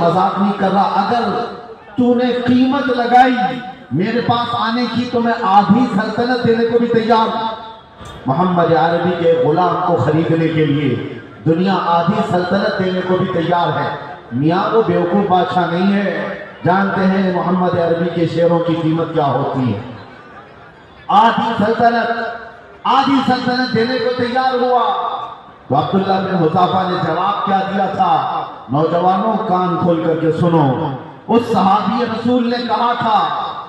مذاق نہیں کر رہا، اگر تو نے قیمت لگائی میرے پاس آنے کی تو میں آدھی سلطنت دینے کو بھی تیار ہوں۔ محمد عربی کے غلام کو خریدنے کے لیے دنیا آدھی سلطنت دینے کو بھی تیار ہے۔ میاں وہ بیوقوف بادشاہ نہیں ہے، جانتے ہیں محمد عربی کے شعروں کی قیمت کیا ہوتی ہے۔ آدھی سلطنت دینے کو تیار ہوا تو عبداللہ بن حذافہ نے جواب کیا دیا تھا؟ نوجوانوں کان کھول کر کے سنو، اس صحابی رسول نے کہا تھا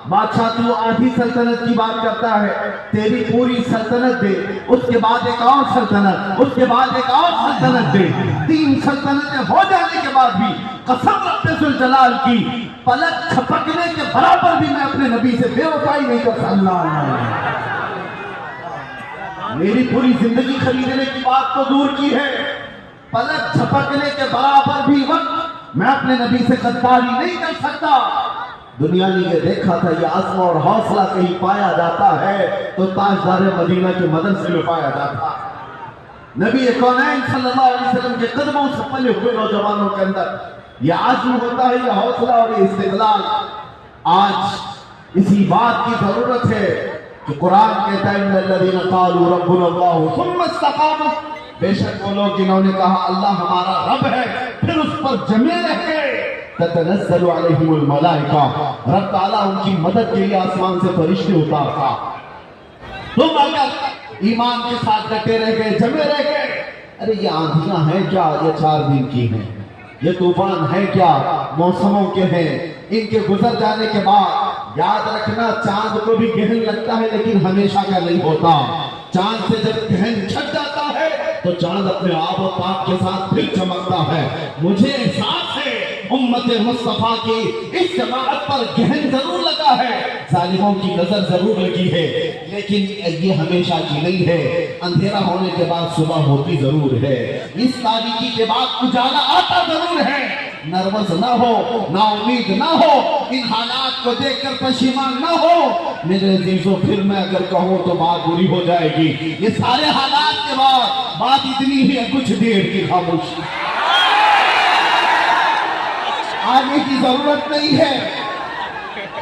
بادشاہ تو آدھی سلطنت کی بات کرتا ہے، تیری پوری سلطنت دے، اس کے بعد ایک اور سلطنت، اس کے بعد ایک اور سلطنت دے۔ 3 سلطنتیں ہو جانے کے بعد بھی قسم رب ذوالجلال کی، پلک چھپکنے کے برابر بھی میں اپنے نبی سے بے وفائی نہیں کر سکتا۔ میری پوری زندگی خریدنے کی بات تو دور کی ہے، پلک چھپکنے کے برابر بھی وقت میں اپنے نبی سے غداری نہیں کر سکتا۔ دنیا نے یہ دیکھا تھا یہ عزم اور حوصلہ کہیں پایا جاتا ہے تو تاجدار مدینہ کی مدد سے پایا جاتا ہے۔ نبی کونین صلی اللہ علیہ وسلم کے قدموں سے پلے ہوئے نوجوانوں کے اندر یہ عزم ہوتا ہے، یہ حوصلہ اور یہ استقلال۔ آج اسی بات کی ضرورت ہے کہ قرآن کہتا ہے ان الذین قالوا ربنا اللہ ثم استقاموا، بے شک وہ لوگ جنہوں نے کہا اللہ ہمارا رب ہے پھر اس پر جمے رہے، تتنزل علیہم الملائکہ، رب تعالیٰ ان کی مدد کے لیے آسمان سے فرشتے اتارتا۔ تم اگر ایمان کے ساتھ ڈٹے رہ گئے، جمے رہ گئے، ارے یہ آندھیاں ہیں کیا، یہ 4 دن کی ہیں، یہ طوفان ہے کیا، موسموں کے ہیں، ان کے گزر جانے کے بعد یاد رکھنا چاند کو بھی گہن لگتا ہے لیکن ہمیشہ کا نہیں ہوتا۔ چاند سے جب گہن چھٹ جاتا ہے تو چاند اپنے آب و تاب کے ساتھ پھر چمکتا ہے۔ مجھے احساس ہے امت مصطفیٰ کی اس جماعت پر گہن ضرور لگا ہے، ظالموں کی نظر ضرور لگی ہے، لیکن یہ ہمیشہ کی نہیں ہے۔ اندھیرا ہونے کے بعد صبح ہوتی ضرور ہے، اس تاریکی کے بعد اجالا آتا ضرور ہے۔ نروس نہ ہو، نا امید نہ ہو، ان حالات کو دیکھ کر پشیمان نہ ہو۔ میرے عزیزوں پھر میں اگر کہوں تو بات بری ہو جائے گی۔ یہ سارے حالات کے بعد بات اتنی ہی ہے، کچھ دیر کی خاموشی، آگے کی ضرورت نہیں ہے۔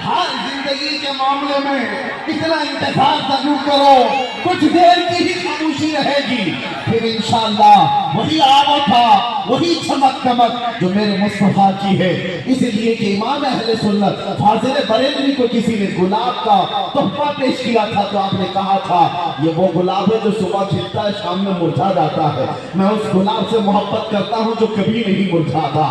ہر زندگی کے معاملے میں اتنا انتظار ضرور کرو، کچھ دیر کی ہی خاموشی رہے گی، پھر انشاءاللہ وہی آب و تاب، وہی چمک دمک جو میرے مصطفیٰ کی ہے۔ اس لیے کہ امام اہل سنت فاضل بریلوی کو کسی نے گلاب کا تحفہ پیش کیا تھا تو آپ نے کہا تھا یہ وہ گلاب ہے جو صبح کھلتا ہے شام میں مرجھا جاتا ہے، میں اس گلاب سے محبت کرتا ہوں جو کبھی نہیں مرجھاتا۔